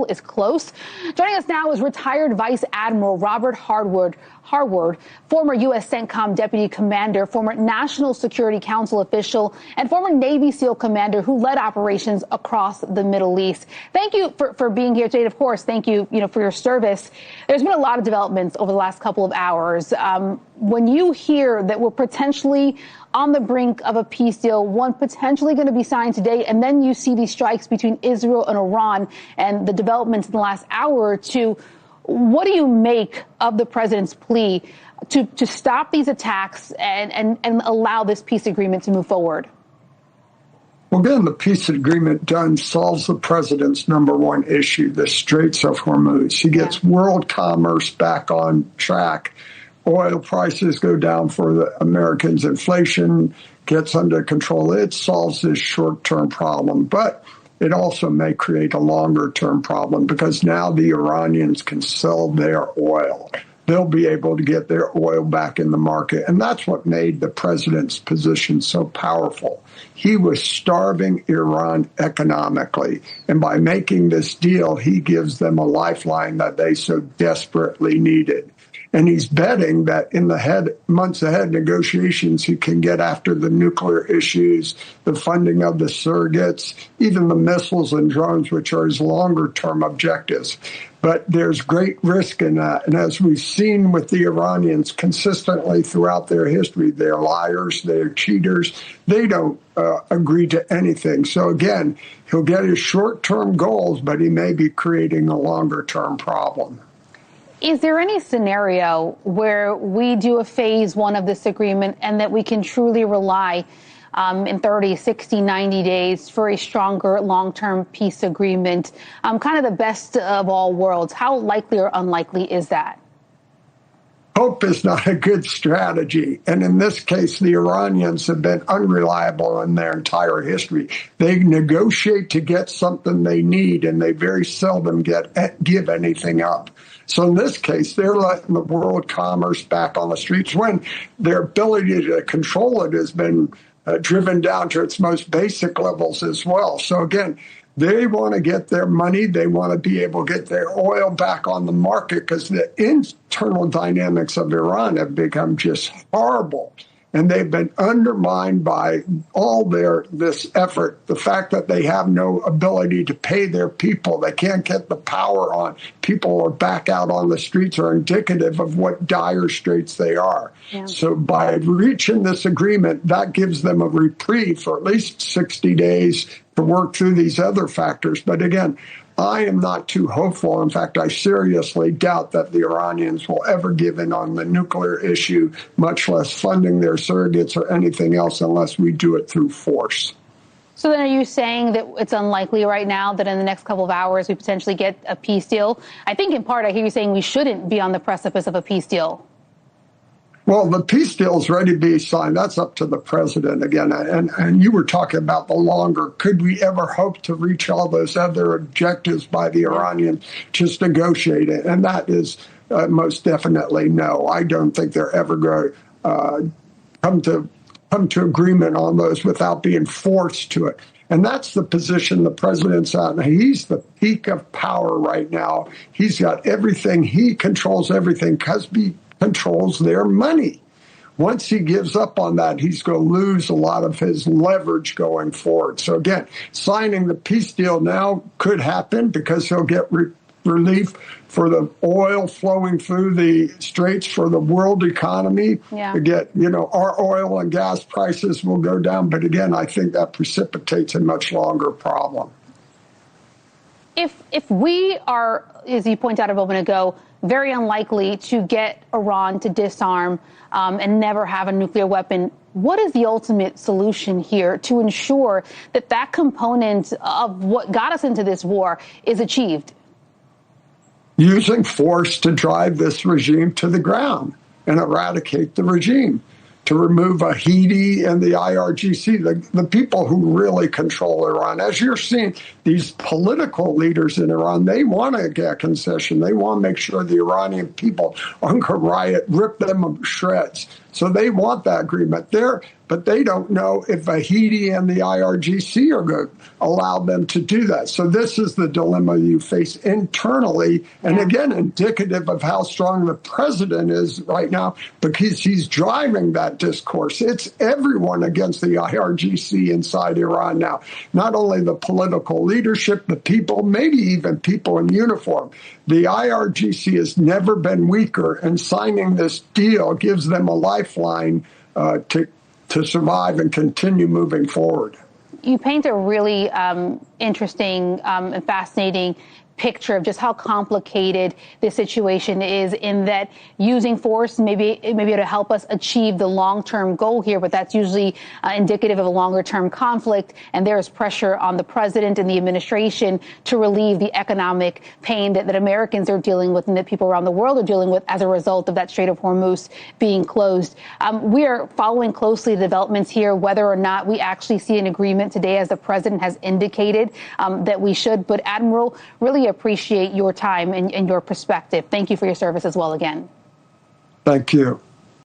is close. Joining us now is retired Vice Admiral Robert Harward, former U.S. CENTCOM Deputy Commander, former National Security Council official, and former Navy SEAL commander who led operations across the Middle East. Thank you for being here today. Of course, thank you, for your service. There's been a lot of developments over the last couple of hours. When you hear that we're potentially on the brink of a peace deal, one potentially going to be signed today, and then you see these strikes between Israel and Iran and the developments in the last hour or two, what do you make of the president's plea to stop these attacks and allow this peace agreement to move forward? Well, again, the peace agreement done solves the president's number one issue, the Straits of Hormuz. He gets world commerce back on track. Oil prices go down for the Americans. Inflation gets under control. It solves this short-term problem, but it also may create a longer-term problem because now the Iranians can sell their oil. They'll be able to get their oil back in the market. And that's what made the president's position so powerful. He was starving Iran economically. And by making this deal, he gives them a lifeline that they so desperately needed. And he's betting that in the months ahead negotiations, he can get after the nuclear issues, the funding of the surrogates, even the missiles and drones, which are his longer-term objectives. But there's great risk in that. And as we've seen with the Iranians consistently throughout their history, they're liars, they're cheaters. They don't agree to anything. So again, he'll get his short-term goals, but he may be creating a longer-term problem. Is there any scenario where we do a phase one of this agreement and that we can truly rely in 30, 60, 90 days for a stronger long-term peace agreement, kind of the best of all worlds? How likely or unlikely is that? Hope is not a good strategy. And in this case, the Iranians have been unreliable in their entire history. They negotiate to get something they need, and they very seldom give anything up. So in this case, they're letting the world commerce back on the streets when their ability to control it has been driven down to its most basic levels as well. So again, they want to get their money. They want to be able to get their oil back on the market because the internal dynamics of Iran have become just horrible. And they've been undermined by all this effort. The fact that they have no ability to pay their people, they can't get the power on. People are back out on the streets are indicative of what dire straits they are. Yeah. So by reaching this agreement, that gives them a reprieve for at least 60 days to work through these other factors. But again, I am not too hopeful. In fact, I seriously doubt that the Iranians will ever give in on the nuclear issue, much less funding their surrogates or anything else unless we do it through force. So then are you saying that it's unlikely right now that in the next couple of hours we potentially get a peace deal? I think in part I hear you saying we shouldn't be on the precipice of a peace deal. Well, the peace deal is ready to be signed. That's up to the president again. And you were talking about the longer. Could we ever hope to reach all those other objectives by the Iranians just negotiate it? And that is most definitely no. I don't think they're ever going to come to agreement on those without being forced to it. And that's the position the president's at. He's the peak of power right now. He's got everything. He controls everything because he controls their money. Once he gives up on that, he's going to lose a lot of his leverage going forward. So again, signing the peace deal now could happen because he'll get relief for the oil flowing through the straits for the world economy. To get, our oil and gas prices will go down. But again, I think that precipitates a much longer problem. If we are, as you pointed out a moment ago, very unlikely to get Iran to disarm and never have a nuclear weapon, what is the ultimate solution here to ensure that that component of what got us into this war is achieved? Using force to drive this regime to the ground and eradicate the regime. To remove Haiti and the IRGC, the people who really control Iran. As you're seeing, these political leaders in Iran, they want to get concession. They want to make sure the Iranian people aren't going to riot, rip them to shreds. So they want that agreement. They're but they don't know if Haiti and the IRGC are going to allow them to do that. So this is the dilemma you face internally, and again, indicative of how strong the president is right now, because he's driving that discourse. It's everyone against the IRGC inside Iran now, not only the political leadership, the people, maybe even people in uniform. The IRGC has never been weaker, and signing this deal gives them a lifeline to survive and continue moving forward. You paint a really interesting and fascinating picture of just how complicated this situation is, in that using force maybe to help us achieve the long-term goal here, but that's usually indicative of a longer-term conflict, and there is pressure on the president and the administration to relieve the economic pain that Americans are dealing with and that people around the world are dealing with as a result of that Strait of Hormuz being closed. We are following closely the developments here, whether or not we actually see an agreement today, as the president has indicated that we should. But Admiral, really appreciate your time and your perspective. Thank you for your service as well again. Thank you.